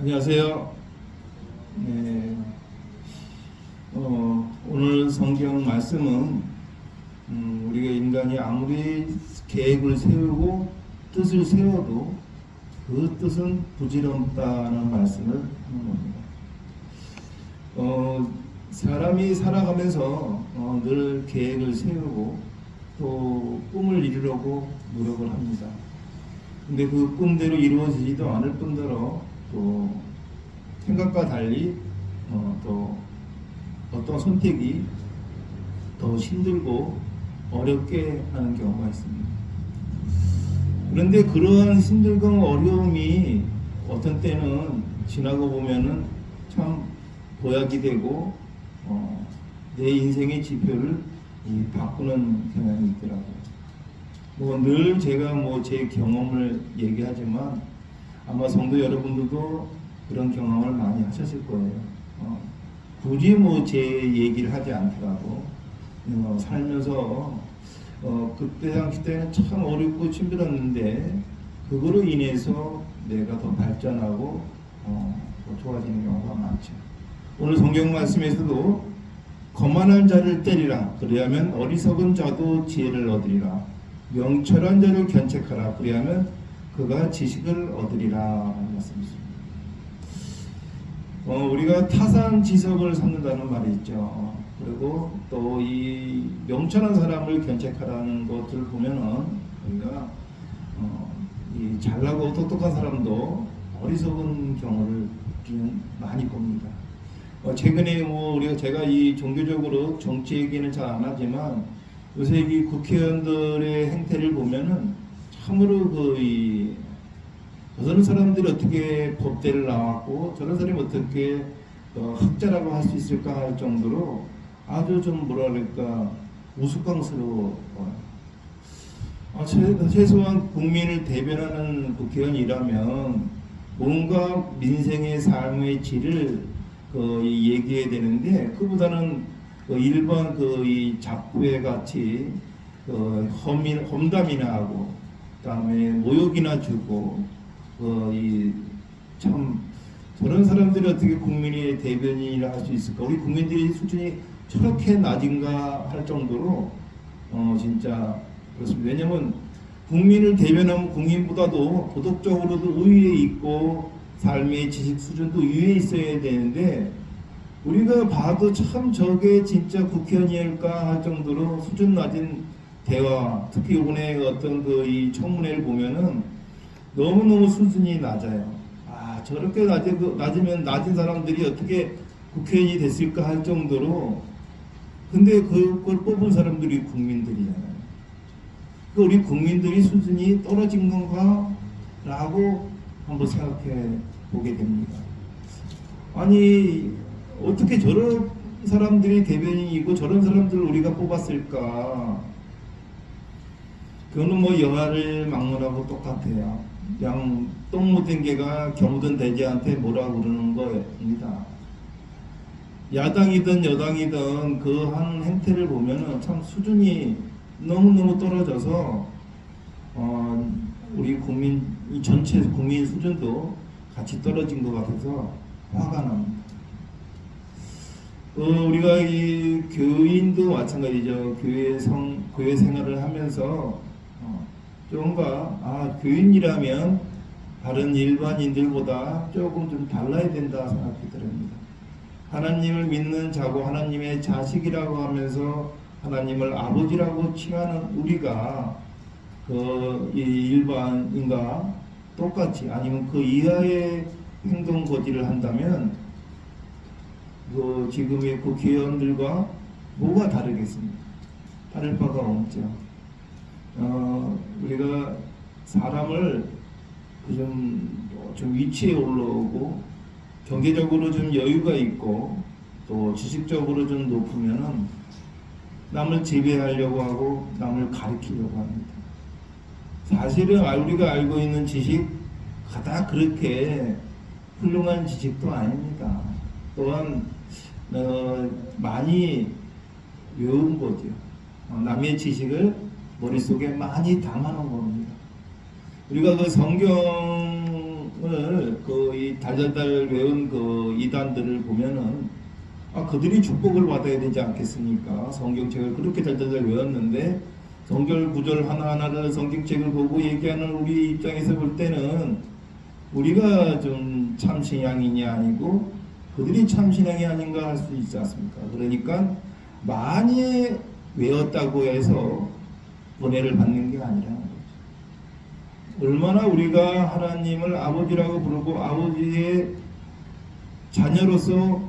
안녕하세요. 네, 오늘 성경 말씀은 우리가 인간이 아무리 계획을 세우고 뜻을 세워도 그 뜻은 부질없다는 말씀을 하는 겁니다. 사람이 살아가면서 늘 계획을 세우고 또 꿈을 이루려고 노력을 합니다. 근데 그 꿈대로 이루어지지도 않을 뿐더러 또 생각과 달리 또 어떤 선택이 더 힘들고 어렵게 하는 경우가 있습니다. 그런데 그러한 힘들고 어려움이 어떤 때는 지나고 보면은 참 보약이 되고 내 인생의 지표를 바꾸는 경향이 있더라고요. 늘 제가 제 경험을 얘기하지만 아마 성도 여러분들도 그런 경험을 많이 하셨을 거예요. 굳이 제 얘기를 하지 않더라도 살면서 그때 당시 때는 참 어렵고 힘들었는데 그거로 인해서 내가 더 발전하고 더 좋아지는 경우가 많죠. 오늘 성경 말씀에서도 거만한 자를 때리라 그리하면 어리석은 자도 지혜를 얻으리라 명철한 자를 견책하라 그리하면 그가 지식을 얻으리라 하는 말씀입니다. 우리가 타산지석을 삼는다는 말이 있죠. 그리고 또 이 명철한 사람을 견책하라는 것을 보면은 우리가 이 잘나고 똑똑한 사람도 어리석은 경우를 많이 봅니다. 최근에 제가 이 종교적으로 정치 얘기는 잘 안 하지만 요새 이 국회의원들의 행태를 보면은 참으로 저런 사람들이 어떻게 법대를 나왔고 저런 사람이 어떻게 학자라고 할 수 있을까 할 정도로 아주 좀 우스꽝스러워요. 최소한 국민을 대변하는 국회의원이라면 뭔가 민생의 삶의 질을 얘기해야 되는데 그보다는 일반 이 잡부에 같이 험담이나 하고 그다음에 모욕이나 주고 참 저런 사람들이 어떻게 국민의 대변인이라 할 수 있을까? 우리 국민들의 수준이 저렇게 낮은가 할 정도로 진짜 그렇습니다. 왜냐하면 국민을 대변하면 국민보다도 도덕적으로도 우위에 있고 삶의 지식 수준도 위에 있어야 되는데 우리가 봐도 참 저게 진짜 국회의원일까 할 정도로 수준 낮은 대화, 특히 이번에 어떤 이 청문회를 보면은 너무너무 수준이 낮아요. 저렇게 낮은 사람들이 어떻게 국회의원이 됐을까 할 정도로 근데 그걸 뽑은 사람들이 국민들이잖아요. 우리 국민들이 수준이 떨어진 건가? 라고 한번 생각해 보게 됩니다. 아니 어떻게 저런 사람들이 대변인이고 저런 사람들을 우리가 뽑았을까? 그거는 영화를 막론하고 똑같아요. 그냥 똥 묻은 개가 겨묻은 돼지한테 뭐라 그러는 거입니다. 야당이든 여당이든 그 한 행태를 보면은 참 수준이 너무너무 떨어져서 우리 국민 전체 국민 수준도 같이 떨어진 것 같아서 화가 납니다. 우리가 이 교인도 마찬가지죠. 교회 생활을 하면서 뭔가 교인이라면 다른 일반인들보다 조금 좀 달라야 된다 생각이 듭니다. 하나님을 믿는 자고 하나님의 자식이라고 하면서 하나님을 아버지라고 칭하는 우리가 이 일반인과 똑같이 아니면 그 이하의 행동 거지를 한다면 지금의 국회의원들과 뭐가 다르겠습니까? 다를 바가 없죠. 우리가 사람을 좀 위치에 올라오고 경제적으로 좀 여유가 있고 또 지식적으로 좀 높으면은 남을 지배하려고 하고 남을 가리키려고 합니다. 사실은 우리가 알고 있는 지식 가다 그렇게 훌륭한 지식도 아닙니다. 또한 많이 외운 거죠. 남의 지식을 머릿속에 많이 담아놓은 겁니다. 우리가 그 성경을 달달달 외운 그 이단들을 보면은 그들이 축복을 받아야 되지 않겠습니까? 성경책을 그렇게 달달달 외웠는데 성경 구절 하나하나를 성경책을 보고 얘기하는 우리 입장에서 볼 때는 우리가 좀 참신앙인이 아니고 그들이 참신앙이 아닌가 할 수 있지 않습니까? 그러니까 많이 외웠다고 해서 은혜를 받는 게 아니라는 거죠. 얼마나 우리가 하나님을 아버지라고 부르고 아버지의 자녀로서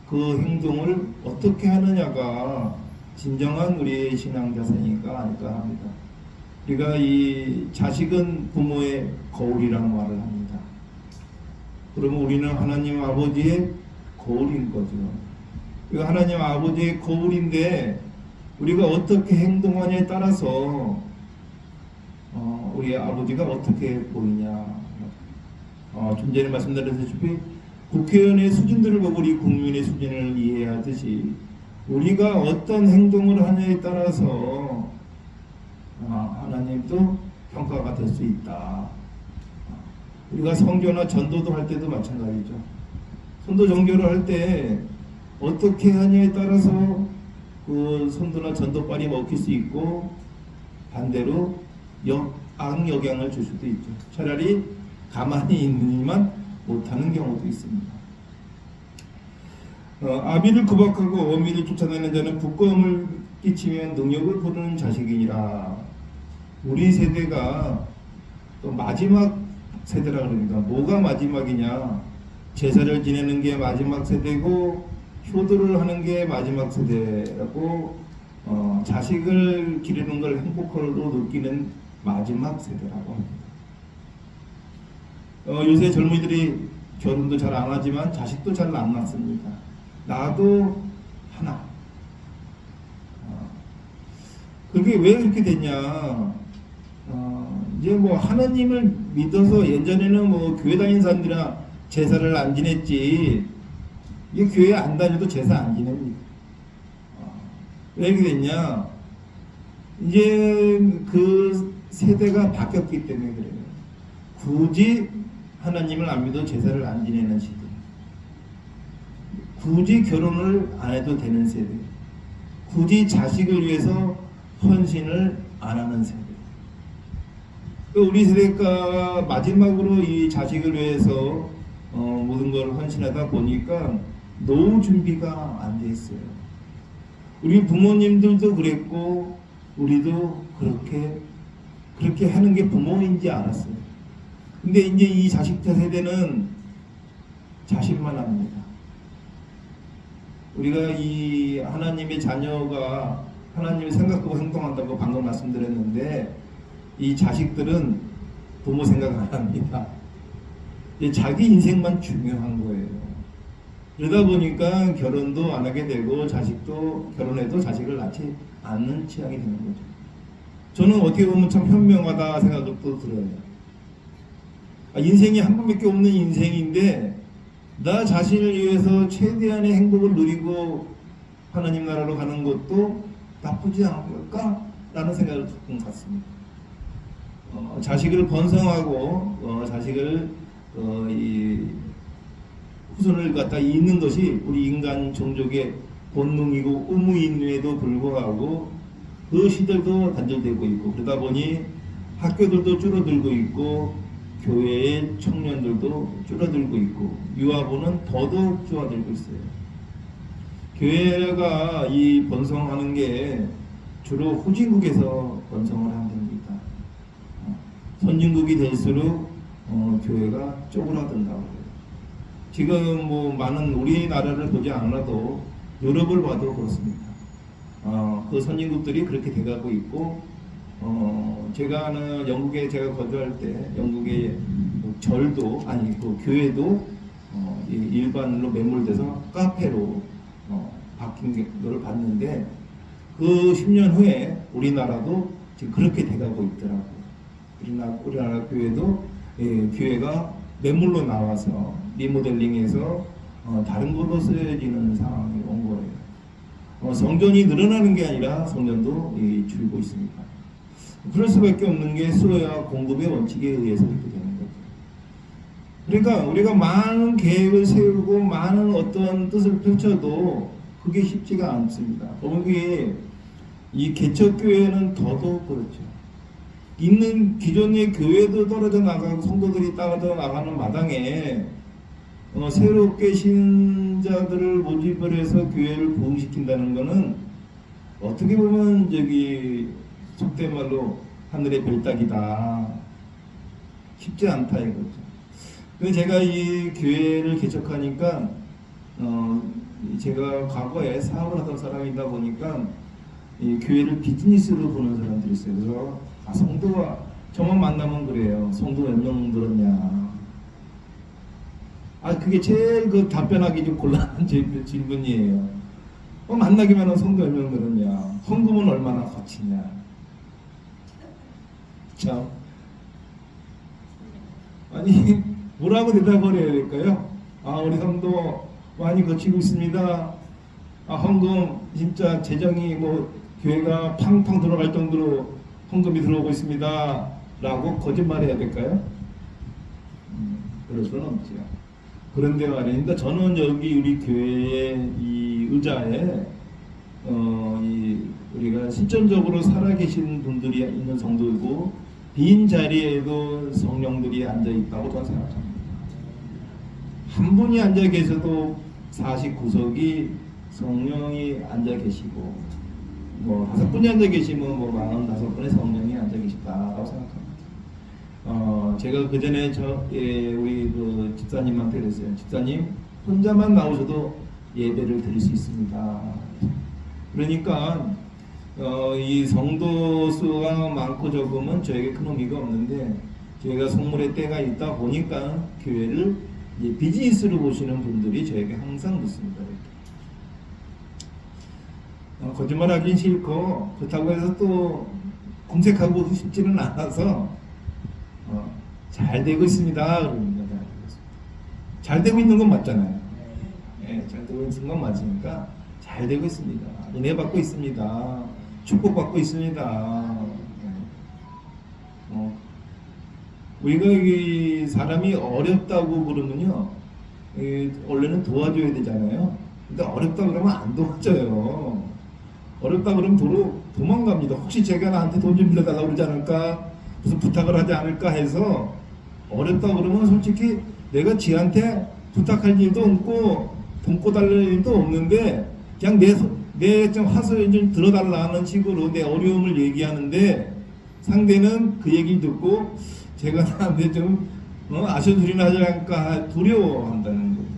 그 행동을 어떻게 하느냐가 진정한 우리의 신앙 자세니까 아닐까 합니다. 우리가 이 자식은 부모의 거울이라는 말을 합니다. 그러면 우리는 하나님 아버지의 거울인 거죠. 하나님 아버지의 거울인데 우리가 어떻게 행동하냐에 따라서 우리 아버지가 어떻게 보이냐. 좀 전에 말씀드렸다시피 국회의원의 수준들을 보고 우리 국민의 수준을 이해하듯이 우리가 어떤 행동을 하냐에 따라서 하나님도 평가가 될 수 있다. 우리가 성교나 전도도 할 때도 마찬가지죠. 선도 정교를 할 때 어떻게 하냐에 따라서 그 선도나 전도빨이 먹힐 수 있고 반대로 악영향을 줄 수도 있죠. 차라리 가만히 있느니만 못하는 경우도 있습니다. 아비를 구박하고 어미를 쫓아내는 자는 부끄러움을 끼치면 능력을 부르는 자식이니라. 우리 세대가 또 마지막 세대라 그럽니다. 뭐가 마지막이냐? 제사를 지내는 게 마지막 세대고 효도를 하는 게 마지막 세대라고 자식을 기르는 걸 행복으로 느끼는 마지막 세대라고 합니다. 요새 젊은이들이 결혼도 잘 안 하지만 자식도 잘 안 낳습니다. 나도 하나. 그게 왜 그렇게 됐냐? 이제 뭐 하나님을 믿어서 예전에는 뭐 교회 다니는 사람들이나 제사를 안 지냈지. 이게 교회 안 다녀도 제사 안 지냅니다. 왜 이렇게 됐냐? 이제 그 세대가 바뀌었기 때문에 그래요. 굳이 하나님을 안 믿어 제사를 안 지내는 시대. 굳이 결혼을 안 해도 되는 세대. 굳이 자식을 위해서 헌신을 안 하는 세대. 우리 세대가 마지막으로 이 자식을 위해서 모든 걸 헌신하다 보니까 노후 준비가 안 돼 있어요. 우리 부모님들도 그랬고 우리도 그렇게 하는 게 부모인지 알았어요. 근데 이제 이 자식자 세대는 자식만 합니다. 우리가 이 하나님의 자녀가 하나님을 생각하고 행동한다고 방금 말씀드렸는데 이 자식들은 부모 생각 안 합니다. 자기 인생만 중요한 거예요. 그러다 보니까 결혼도 안 하게 되고 자식도 결혼해도 자식을 낳지 않는 취향이 되는 거죠. 저는 어떻게 보면 참 현명하다 생각도 들어요. 인생이 한 번밖에 없는 인생인데 나 자신을 위해서 최대한의 행복을 누리고 하나님 나라로 가는 것도 나쁘지 않을까? 라는 생각을 조금 갖습니다. 자식을 번성하고 자식을 이 후손을 갖다 잇는 것이 우리 인간 종족의 본능이고 의무임에도 불구하고 그 시들도 단절되고 있고 그러다 보니 학교들도 줄어들고 있고 교회의 청년들도 줄어들고 있고 유아부는 더더욱 줄어들고 있어요. 교회가 이 번성하는 게 주로 후진국에서 번성을 하는 겁니다. 선진국이 될수록 교회가 쪼그라든다고 해요. 지금 뭐 많은 우리나라를 보지 않아도 유럽을 봐도 그렇습니다. 그 선진국들이 그렇게 돼가고 있고 제가 아는 영국에 제가 거주할 때 영국의 절도 아니 그 교회도 일반으로 매몰돼서 카페로 바뀐 걸 봤는데 그 10년 후에 우리나라도 지금 그렇게 돼가고 있더라고요. 우리나라 교회도 교회가 매물로 나와서 리모델링해서 다른 걸로 쓰여지는 상황이 온 거예요. 성전이 늘어나는 게 아니라 성전도 줄고 있습니다. 그럴 수밖에 없는 게 수요와 공급의 원칙에 의해서 이렇게 되는 거죠. 그러니까 우리가 많은 계획을 세우고 많은 어떤 뜻을 펼쳐도 그게 쉽지가 않습니다. 거기에 이 개척교회는 더더욱 그렇죠. 있는 기존의 교회도 떨어져 나가고 성도들이 떨어져 나가는 마당에 새롭게 신자들을 모집을 해서 교회를 부흥시킨다는 것은 어떻게 보면 속된 말로 하늘의 별따기다. 쉽지 않다 이거죠. 그래서 제가 이 교회를 개척하니까 제가 과거에 사업을 하던 사람이다 보니까 이 교회를 비즈니스로 보는 사람들이 있어요. 그래서 성도가 저만 만나면 그래요. 성도 몇 명 늘었냐? 그게 제일 답변하기 좀 곤란한 질문이에요. 만나기만 하면 성도 몇 명 늘었냐? 헌금은 얼마나 거치냐? 참. 아니, 뭐라고 대답을 해야 될까요? 우리 성도 많이 거치고 있습니다. 헌금 진짜 재정이 교회가 팡팡 들어갈 정도로 헌금이 들어오고 있습니다. 라고 거짓말해야 될까요? 그럴 수는 없죠. 그런데 말입니다. 저는 여기 우리 교회의 이 의자에 우리가 실전적으로 살아계신 분들이 있는 성도이고 빈 자리에도 성령들이 앉아 있다고 저는 생각합니다. 한 분이 앉아 계셔도 49석이 성령이 앉아 계시고 5분이 앉아 계시면 45분의 성령이 앉아 계시다라고 생각합니다. 제가 그 전에 우리 집사님한테 그랬어요. 집사님 혼자만 나오셔도 예배를 드릴 수 있습니다. 그러니까 이 성도 수가 많고 적으면 저에게 큰 의미가 없는데 저희가 속물의 때가 있다 보니까 교회를 비즈니스로 보시는 분들이 저에게 항상 묻습니다. 거짓말하긴 싫고 그렇다고 해서 또 공색하고 싶지는 않아서 잘 되고 있습니다. 그럽니다. 잘 되고 있는 건 맞잖아요. 잘 되고 있는 건 맞으니까 잘 되고 있습니다. 은혜 받고 있습니다. 축복 받고 있습니다. 우리가 이 사람이 어렵다고 그러면요, 원래는 도와줘야 되잖아요. 근데 어렵다 그러면 안 도와줘요. 어렵다 그러면 도망갑니다. 혹시 제가 나한테 돈 좀 빌려달라고 그러지 않을까? 무슨 부탁을 하지 않을까 해서 어렵다 그러면 솔직히 내가 지한테 부탁할 일도 없고 돈 꿔달랄 일도 없는데 그냥 내 좀 화소연 좀 들어달라는 식으로 내 어려움을 얘기하는데 상대는 그 얘기 듣고 제가 나한테 좀 아쉬운 소리나 하지 않을까 두려워한다는 거죠.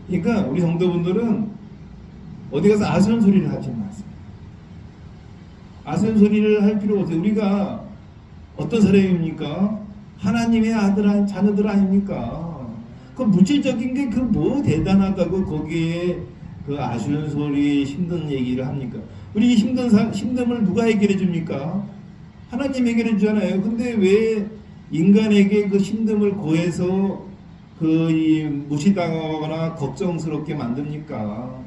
그러니까 우리 성도분들은 어디 가서 아쉬운 소리를 하지 마세요. 아쉬운 소리를 할 필요 없어요. 우리가 어떤 사람입니까? 하나님의 자녀들 아닙니까? 그 물질적인 게 뭐 대단하다고 거기에 아쉬운 소리, 힘든 얘기를 합니까? 우리 힘듦을 누가 해결해 줍니까? 하나님 해결해 주잖아요. 근데 왜 인간에게 그 힘듦을 고해서 무시당하거나 걱정스럽게 만듭니까?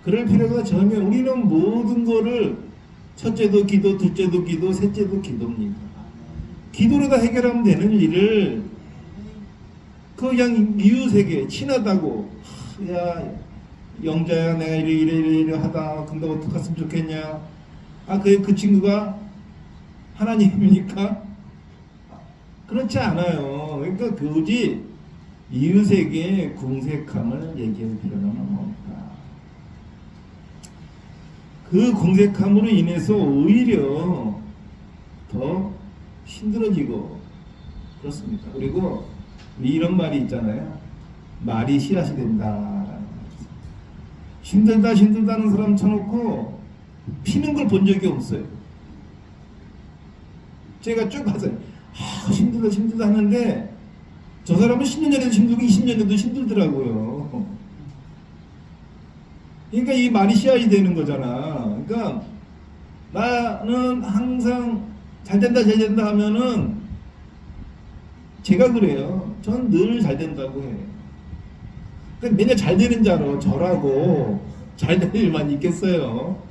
그럴 필요가 전혀. 우리는 모든 거를 첫째도 기도, 둘째도 기도, 셋째도 기도입니다. 기도로 다 해결하면 되는 일을 그냥 이웃에게 친하다고 야 영자야 내가 이래 하다 근데 어떻게 했으면 좋겠냐. 그 친구가 하나님입니까? 그렇지 않아요. 그러니까 굳이 이웃에게 궁색함을 얘기할 필요는 없다. 그 궁색함으로 인해서 오히려 더 힘들어지고 그렇습니다. 그리고 이런 말이 있잖아요. 말이 씨앗이 된다라는 말이 있어요. 힘들다는 사람 쳐놓고 피는 걸 본 적이 없어요. 제가 쭉 봤어요. 힘들다 하는데 저 사람은 10년 전에도 힘들고 20년 전에도 힘들더라고요. 그러니까 이 말이 씨앗이 되는 거잖아. 그러니까 나는 항상 잘 된다 하면은 제가 그래요. 전 늘 잘 된다고 해요. 맨날 잘 되는 자로 저라고 잘 될 일만 있겠어요.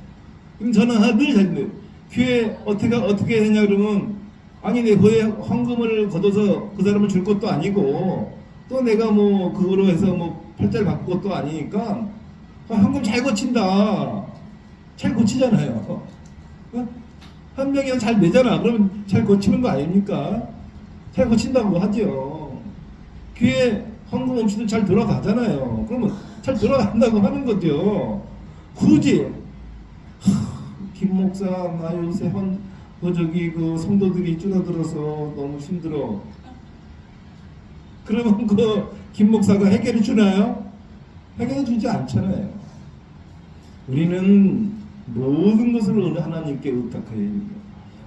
그럼 저는 늘 잘 된다. 교회 어떻게 했냐 그러면 아니 내 교회 헌금을 걷어서 그 사람을 줄 것도 아니고 또 내가 뭐 그거로 해서 뭐 팔자를 바꾼 것도 아니니까 현금 잘 고친다. 잘 고치잖아요. 한 명이 잘 내잖아. 그러면 잘 고치는 거 아닙니까? 잘 고친다고 하죠. 귀에 헌금 없이도 잘 돌아가잖아요. 그러면 잘 돌아간다고 하는 거죠. 굳이 김 목사 나 요새 그 성도들이 줄어들어서 너무 힘들어. 그러면 그 김 목사가 해결해 주나요? 해결해 주지 않잖아요. 우리는 모든 것을 하나님께 의탁해야 됩니다.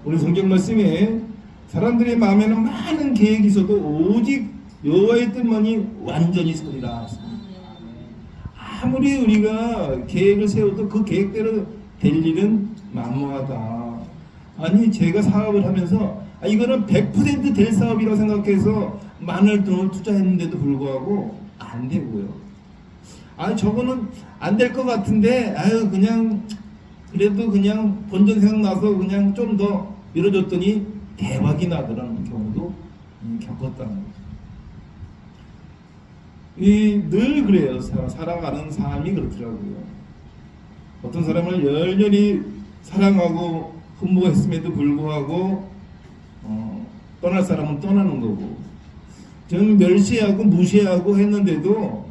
오늘 성경 말씀에 사람들의 마음에는 많은 계획이 있어도 오직 여호와의 뜻만이 완전히 서리라. 아무리 우리가 계획을 세워도 그 계획대로 될 일은 만무하다. 아니 제가 사업을 하면서 이거는 100% 될 사업이라고 생각해서 많은 돈을 투자했는데도 불구하고 안 되고요. 저거는 안 될 것 같은데 그냥 그래도 그냥 본전 생각나서 그냥 좀 더 밀어줬더니 대박이 나더라는 경우도 겪었다는 거죠. 늘 그래요. 살아가는 삶이 그렇더라고요. 어떤 사람을 열렬히 사랑하고 흠모했음에도 불구하고 떠날 사람은 떠나는 거고, 좀 멸시하고 무시하고 했는데도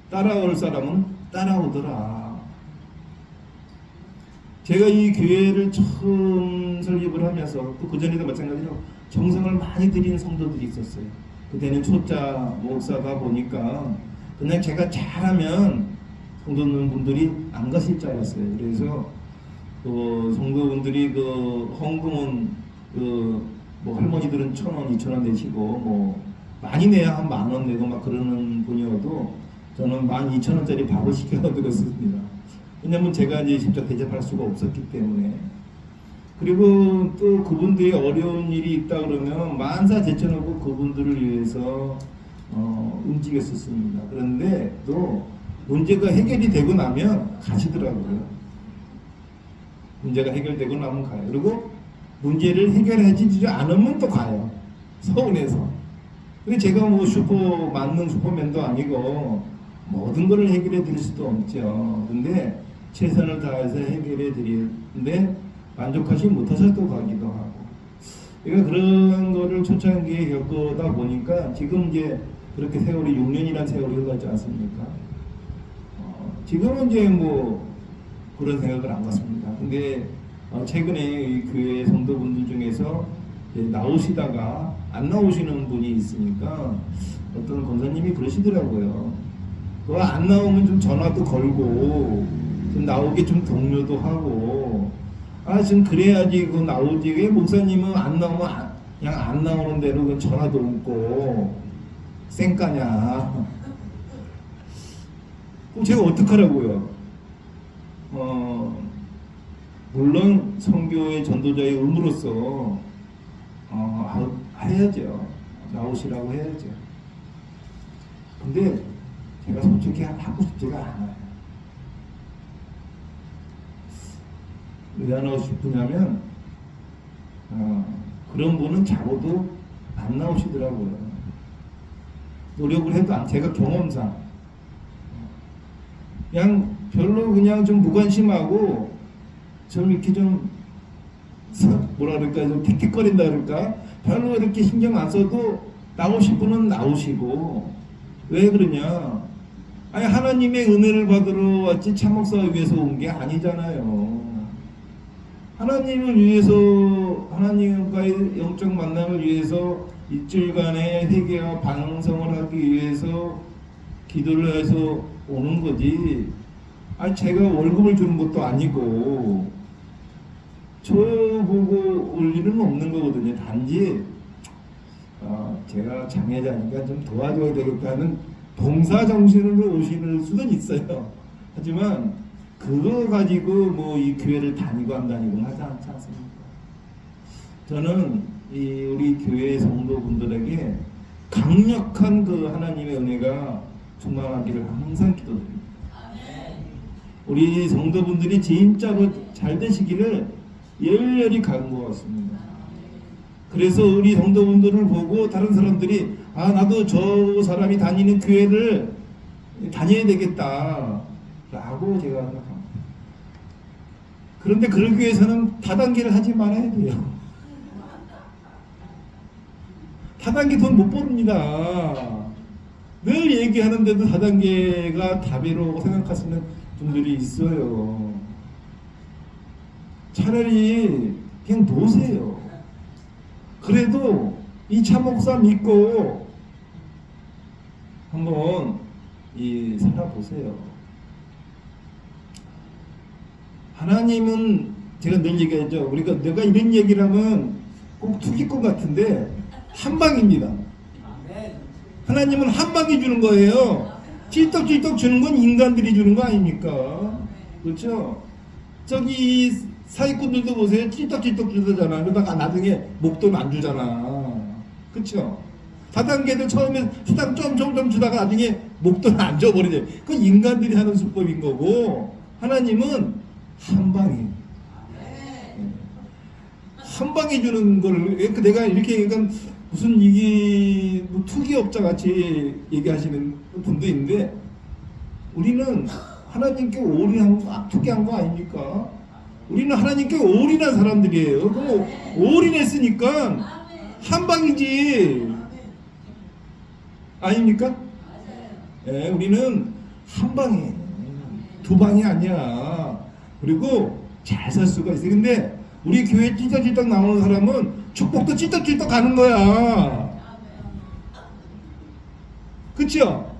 따라올 사람은 따라오더라. 제가 이 교회를 처음 설립을 하면서 또 그전에도 마찬가지로 정성을 많이 들인 성도들이 있었어요. 그때는 초짜 목사다 보니까 그냥 제가 잘하면 성도분들이 안 가실 줄 알았어요. 그래서 성도분들이 헌금은 뭐 할머니들은 1,000원, 2,000원 내시고 뭐 많이 내야 한 10,000원 내고 막 그러는 분이어도 저는 12,000원짜리 밥을 시켜드렸습니다. 왜냐면 제가 이제 직접 대접할 수가 없었기 때문에. 그리고 또 그분들이 어려운 일이 있다 그러면 만사 제쳐놓고 그분들을 위해서 움직였었습니다. 그런데 또 문제가 해결이 되고 나면 가시더라고요. 문제가 해결되고 나면 가요. 그리고 문제를 해결해주지 않으면 또 가요. 서운해서. 근데 제가 뭐 만능 슈퍼맨도 아니고 모든 것을 해결해 드릴 수도 없죠. 근데 최선을 다해서 해결해 드리는데 만족하지 못해서 또 가기도 하고. 그러니까 그런 거를 초창기에 겪다 보니까 지금 이제 그렇게 세월이 6년이라는 세월이 흘렀지 않습니까? 지금은 이제 뭐 그런 생각을 안 갖습니다. 근데 최근에 이 교회 성도분들 중에서 나오시다가 안 나오시는 분이 있으니까 어떤 권사님이 그러시더라고요. 그거 안 나오면 좀 전화도 걸고 좀 나오게 좀 독려도 하고 좀 그래야지 그 나오지. 왜 목사님은 안 나오면 그냥 안 나오는 대로 그냥 전화도 없고 쌩까냐. 그럼 제가 어떡하라고요? 물론 선교의 전도자의 의무로서 해야죠. 나오시라고 해야죠. 근데 제가 솔직히 하고 싶지가 않아요. 왜 안 하고 싶으냐면 그런 분은 자고도 안 나오시더라고요. 노력을 해도 제가 경험상 그냥 별로 그냥 좀 무관심하고 좀 이렇게 좀 뭐라 그럴까 좀 틱틱거린다 그럴까 별로 이렇게 신경 안 써도 나오실 분은 나오시고. 왜 그러냐? 하나님의 은혜를 받으러 왔지 참목사 위해서 온 게 아니잖아요. 하나님을 위해서, 하나님과의 영적 만남을 위해서 일주일간의 회개와 반성을 하기 위해서 기도를 해서 오는 거지. 제가 월급을 주는 것도 아니고 저 보고 올 일은 없는 거거든요. 단지 제가 장애자니까 좀 도와줘야 되겠다는 봉사 정신으로 오시는 수는 있어요. 하지만 그거 가지고 뭐 이 교회를 다니고 안 다니고 하지 않지 않습니까? 저는 우리 교회 성도분들에게 강력한 그 하나님의 은혜가 충만하기를 항상 기도드립니다. 우리 성도분들이 진짜로 잘 되시기를 열렬히 간구하겠습니다. 그래서 우리 성도분들을 보고 다른 사람들이 아, 나도 저 사람이 다니는 교회를 다녀야 되겠다 라고 제가 생각합니다. 그런데 그러기 위해서는 다단계를 하지 말아야 돼요. 다단계 돈 못 벌습니다. 늘 얘기하는데도 다단계가 답이라고 생각하시는 분들이 있어요. 차라리 그냥 놓으세요. 그래도 이 참목사 믿고 한번 살아보세요. 하나님은 제가 늘 얘기하죠. 우리가 내가 이런 얘기를 하면 꼭 투기꾼 같은데 한방입니다. 하나님은 한방이 주는 거예요. 찔떡찔떡 주는 건 인간들이 주는 거 아닙니까? 그렇죠? 저기 사기꾼들도 보세요. 찔떡찔떡 주잖아. 그러다가 나중에 목돈 안 주잖아. 그렇죠? 다단계도 처음에 수당 좀 주다가 나중에 목돈 안 줘버리죠. 그건 인간들이 하는 수법인 거고, 하나님은 한방에 한방에 주는 걸 내가 이렇게 얘기하니까 무슨 이게 뭐 투기업자 같이 얘기하시는 분도 있는데, 우리는 하나님께 올인한 거, 투기한 거 아닙니까? 우리는 하나님께 올인한 사람들이에요. 그럼 올인했으니까 한 방이지 아닙니까? 예, 우리는 한 방에 두 방이 아니야. 그리고 잘 살 수가 있어요. 근데 우리 교회 찔떡찔떡 나오는 사람은 축복도 찔떡찔떡 가는 거야. 그쵸?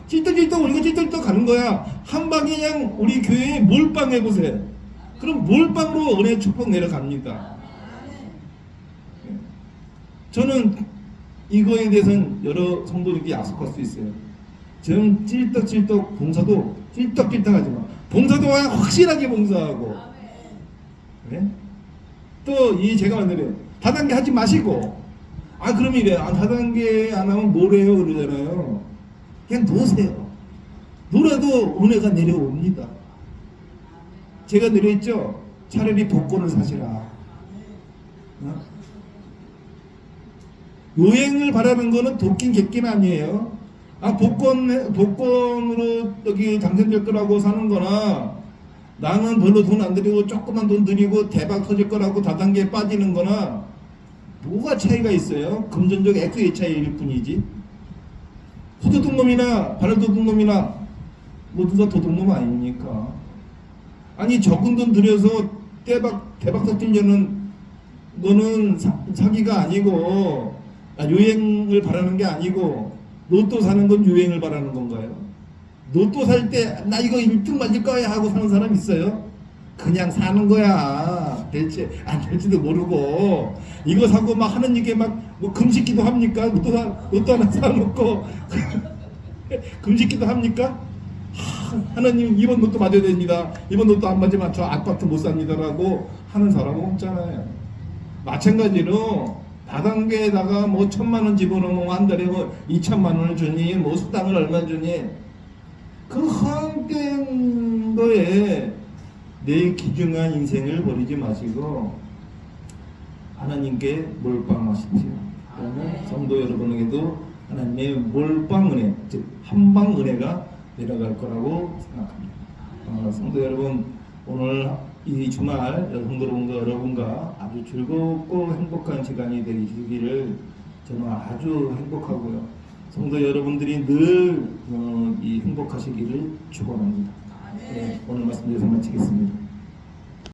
찔떡찔떡 우리가 찔떡찔떡 가는 거야. 한 방에 그냥 우리 교회에 몰빵 해보세요. 그럼 몰빵으로 은혜 축복 내려갑니다. 저는 이거에 대해서는 여러 성도들께 약속할 수 있어요. 저는 찔떡찔떡 봉사도 찔떡찔떡 하지 마. 봉사도 확실하게 봉사하고. 네? 또 이 제가 만들어요. 다단계 하지 마시고. 아 그럼 이래. 아 다단계 안 하면 뭐래요 그러잖아요. 그냥 놓으세요. 놀아도 은혜가 내려옵니다. 제가 내려있죠. 차라리 복권을 사시라. 어? 요행을 바라는 거는 도끼 객긴 아니에요. 아 복권으로 여기 당첨될 거라고 사는 거나, 나는 별로 돈 안 들이고 조금만 돈 들이고 대박 터질 거라고 다단계에 빠지는 거나 뭐가 차이가 있어요? 금전적 액수의 차이일 뿐이지. 호도둑놈이나 발도둑놈이나 모두 다 도둑놈 아닙니까? 아니 적은 돈 들여서 대박 터뜨리려는 거는 사기가 아니고, 요행을 바라는 게 아니고, 로또 사는 건 요행을 바라는 건가요? 로또 살 때 나 이거 1등 맞을 거야 하고 사는 사람 있어요? 그냥 사는 거야. 될지 안 될지도 모르고 이거 사고 막 하는 얘기 막 뭐 금식기도 합니까? 로또 하나 사놓고 금식기도 합니까? 하나님 이번 로또 맞아야 됩니다. 이번 로또 안 맞으면 저 아파트 못 삽니다라고 하는 사람은 없잖아요. 마찬가지로 다단계에다가 뭐 1,000만 원 집어넣으면 한 달에 뭐 2,000만 원을 주니 뭐 수당을 얼마 주니, 그 허황된 거에 내 귀중한 인생을 버리지 마시고 하나님께 몰빵하십시오. 그러면 성도 여러분에게도 하나님의 몰빵 은혜, 즉 한방 은혜가 내려갈 거라고 생각합니다. 성도 여러분, 오늘 이 주말 성도 여러분과 아주 즐겁고 행복한 시간이 되시기를 저는 아주 행복하고요. 성도 여러분들이 늘 이 행복하시기를 축원합니다. 네, 오늘 말씀 여기서 마치겠습니다.